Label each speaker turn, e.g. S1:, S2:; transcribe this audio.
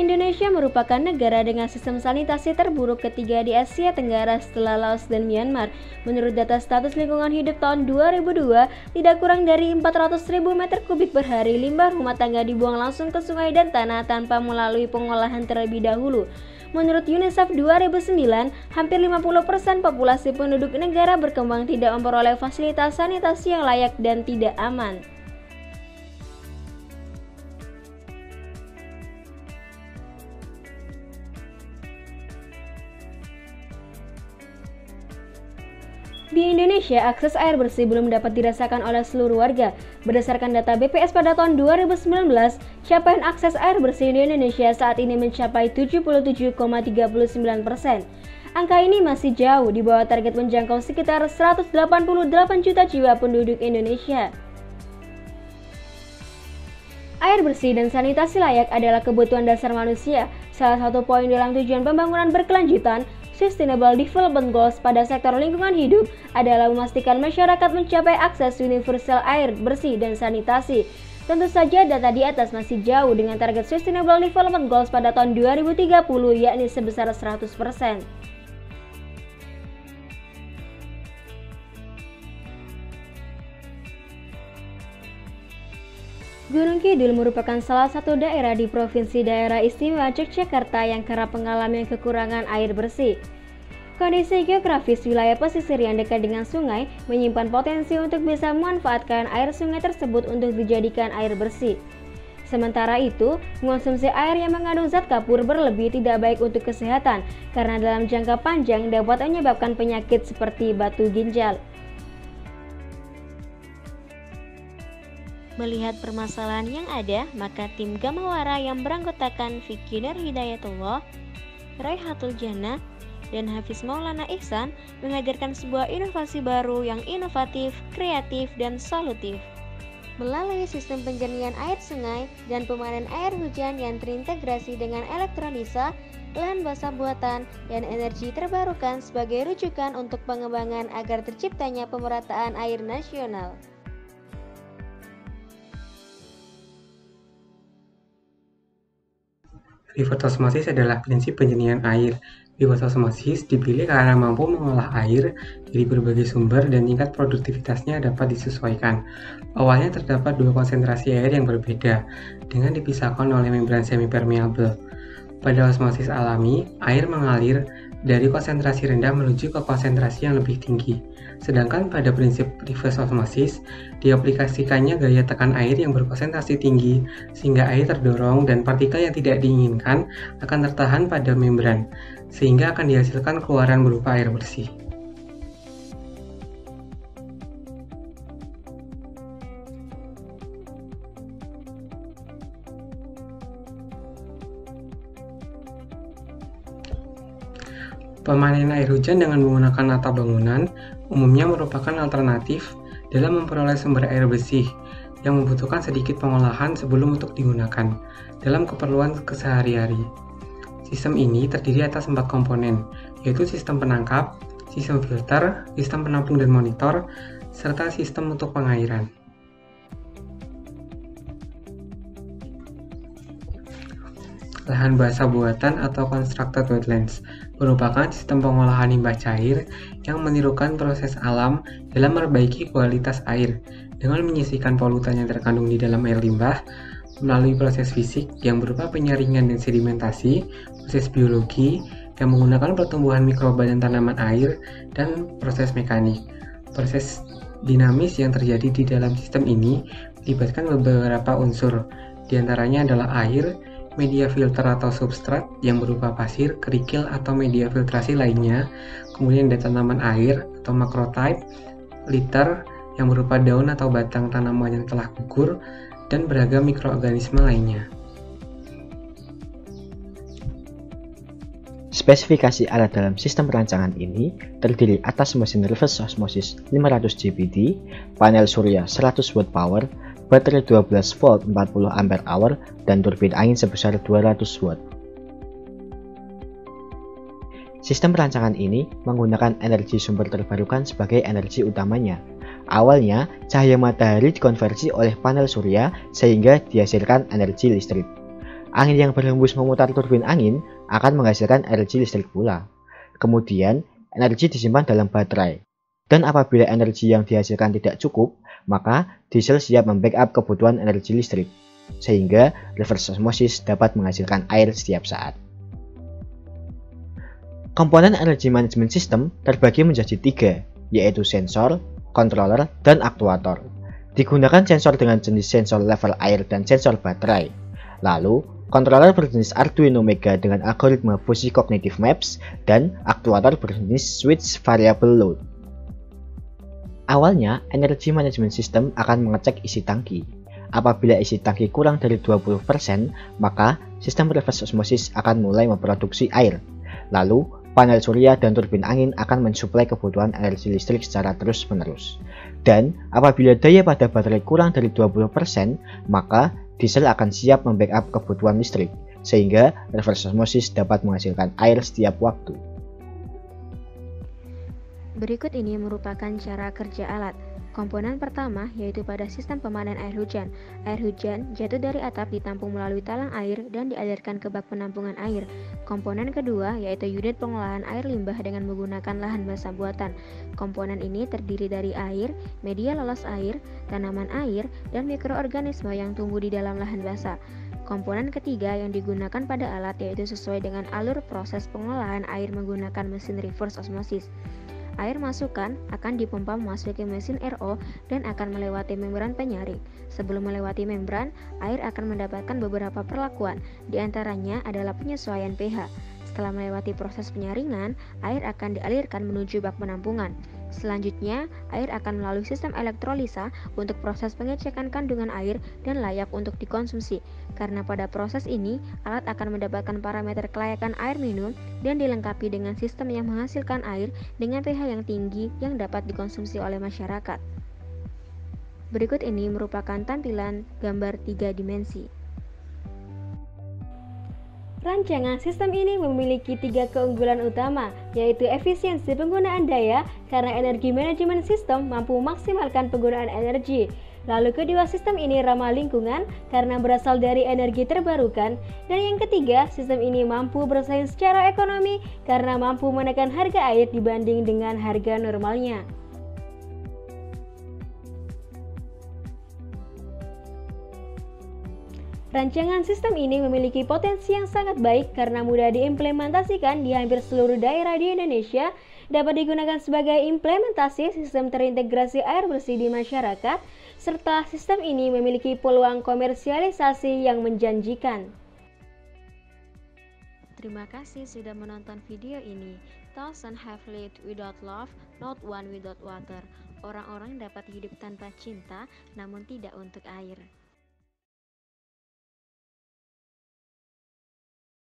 S1: Indonesia merupakan negara dengan sistem sanitasi terburuk ketiga di Asia Tenggara setelah Laos dan Myanmar. Menurut data status lingkungan hidup tahun 2002, tidak kurang dari 400.000 meter kubik per hari limbah rumah tangga dibuang langsung ke sungai dan tanah tanpa melalui pengolahan terlebih dahulu. Menurut UNICEF 2009, hampir 50% populasi penduduk negara berkembang tidak memperoleh fasilitas sanitasi yang layak dan tidak aman. Di Indonesia, akses air bersih belum dapat dirasakan oleh seluruh warga. Berdasarkan data BPS pada tahun 2019, capaian akses air bersih di Indonesia saat ini mencapai 77,39%. Angka ini masih jauh di bawah target menjangkau sekitar 188 juta jiwa penduduk Indonesia. Air bersih dan sanitasi layak adalah kebutuhan dasar manusia. Salah satu poin dalam tujuan pembangunan berkelanjutan Sustainable Development Goals pada sektor lingkungan hidup adalah memastikan masyarakat mencapai akses universal air bersih dan sanitasi. Tentu saja data di atas masih jauh dengan target Sustainable Development Goals pada tahun 2030 yakni sebesar 100%. Gunung Kidul merupakan salah satu daerah di Provinsi Daerah Istimewa Yogyakarta yang kerap mengalami kekurangan air bersih. Kondisi geografis wilayah pesisir yang dekat dengan sungai menyimpan potensi untuk bisa memanfaatkan air sungai tersebut untuk dijadikan air bersih. Sementara itu, mengonsumsi air yang mengandung zat kapur berlebih tidak baik untuk kesehatan karena dalam jangka panjang dapat menyebabkan penyakit seperti batu ginjal. Melihat permasalahan yang ada, maka tim Gamawara yang beranggotakan Vicky Nur Hidayatullah, Raihatul Jannah, dan Hafiz Maulana Ihsan menghadirkan sebuah inovasi baru yang inovatif, kreatif, dan solutif. Melalui sistem penjernihan air sungai dan pemanen air hujan yang terintegrasi dengan elektrolisa, lahan basah buatan, dan energi terbarukan sebagai rujukan untuk pengembangan agar terciptanya pemerataan air nasional.
S2: Reverse osmosis adalah prinsip penjernihan air. Reverse osmosis dipilih karena mampu mengolah air dari berbagai sumber dan tingkat produktivitasnya dapat disesuaikan. Awalnya terdapat dua konsentrasi air yang berbeda, dengan dipisahkan oleh membran semi-permeable. Pada osmosis alami, air mengalir dari konsentrasi rendah menuju ke konsentrasi yang lebih tinggi. Sedangkan pada prinsip reverse osmosis, diaplikasikannya gaya tekan air yang berkonsentrasi tinggi, sehingga air terdorong dan partikel yang tidak diinginkan akan tertahan pada membran, sehingga akan dihasilkan keluaran berupa air bersih. Pemanen air hujan dengan menggunakan atap bangunan umumnya merupakan alternatif dalam memperoleh sumber air bersih yang membutuhkan sedikit pengolahan sebelum untuk digunakan dalam keperluan kesehari-hari. Sistem ini terdiri atas 4 komponen, yaitu sistem penangkap, sistem filter, sistem penampung dan monitor, serta sistem untuk pengairan. Lahan basah buatan atau constructed wetlands merupakan sistem pengolahan limbah cair yang menirukan proses alam dalam memperbaiki kualitas air dengan menyisihkan polutan yang terkandung di dalam air limbah melalui proses fisik yang berupa penyaringan dan sedimentasi, proses biologi yang menggunakan pertumbuhan mikroba dan tanaman air, dan proses mekanik. Proses dinamis yang terjadi di dalam sistem ini melibatkan beberapa unsur, diantaranya adalah air, media filter atau substrat yang berupa pasir, kerikil, atau media filtrasi lainnya, kemudian ada tanaman air atau macrotype, litter yang berupa daun atau batang tanaman yang telah gugur, dan beragam mikroorganisme lainnya.
S3: Spesifikasi alat dalam sistem perancangan ini terdiri atas mesin reverse osmosis 500 JPD, panel surya 100 watt power, baterai 12 volt 40 ampere hour, dan turbin angin sebesar 200 watt. Sistem perancangan ini menggunakan energi sumber terbarukan sebagai energi utamanya. Awalnya, cahaya matahari dikonversi oleh panel surya sehingga dihasilkan energi listrik. Angin yang berhembus memutar turbin angin akan menghasilkan energi listrik pula. Kemudian, energi disimpan dalam baterai. Dan apabila energi yang dihasilkan tidak cukup, maka diesel siap membackup kebutuhan energi listrik, sehingga reverse osmosis dapat menghasilkan air setiap saat. Komponen energy management system terbagi menjadi 3, yaitu sensor, controller, dan aktuator. Digunakan sensor dengan jenis sensor level air dan sensor baterai. Lalu, controller berjenis Arduino Mega dengan algoritma fuzzy cognitive maps dan aktuator berjenis switch variable load. Awalnya, energy management system akan mengecek isi tangki. Apabila isi tangki kurang dari 20%, maka sistem reverse osmosis akan mulai memproduksi air. Lalu, panel surya dan turbin angin akan mensuplai kebutuhan energi listrik secara terus-menerus. Dan apabila daya pada baterai kurang dari 20%, maka diesel akan siap membackup kebutuhan listrik, sehingga reverse osmosis dapat menghasilkan air setiap waktu.
S1: Berikut ini merupakan cara kerja alat. Komponen pertama yaitu pada sistem pemandan air hujan. Air hujan jatuh dari atap ditampung melalui talang air dan dialirkan ke bak penampungan air. Komponen kedua yaitu unit pengolahan air limbah dengan menggunakan lahan basah buatan. Komponen ini terdiri dari air, media lolos air, tanaman air, dan mikroorganisme yang tumbuh di dalam lahan basah. Komponen ketiga yang digunakan pada alat yaitu sesuai dengan alur proses pengolahan air menggunakan mesin reverse osmosis. Air masukan akan dipompa memasuki mesin RO dan akan melewati membran penyaring. Sebelum melewati membran, air akan mendapatkan beberapa perlakuan, di antaranya adalah penyesuaian pH. Setelah melewati proses penyaringan, air akan dialirkan menuju bak penampungan. Selanjutnya, air akan melalui sistem elektrolisa untuk proses pengecekan kandungan air dan layak untuk dikonsumsi. Karena pada proses ini, alat akan mendapatkan parameter kelayakan air minum dan dilengkapi dengan sistem yang menghasilkan air dengan pH yang tinggi yang dapat dikonsumsi oleh masyarakat. Berikut ini merupakan tampilan gambar 3 dimensi. Rancangan sistem ini memiliki 3 keunggulan utama, yaitu efisiensi penggunaan daya karena energi manajemen sistem mampu memaksimalkan penggunaan energi. Lalu kedua, sistem ini ramah lingkungan karena berasal dari energi terbarukan. Dan yang ketiga, sistem ini mampu bersaing secara ekonomi karena mampu menekan harga air dibanding dengan harga normalnya. Rancangan sistem ini memiliki potensi yang sangat baik karena mudah diimplementasikan di hampir seluruh daerah di Indonesia, dapat digunakan sebagai implementasi sistem terintegrasi air bersih di masyarakat, serta sistem ini memiliki peluang komersialisasi yang menjanjikan. Terima kasih sudah menonton video ini. Thousand have lived without love, not one without water. Orang-orang dapat hidup tanpa cinta, namun tidak untuk air.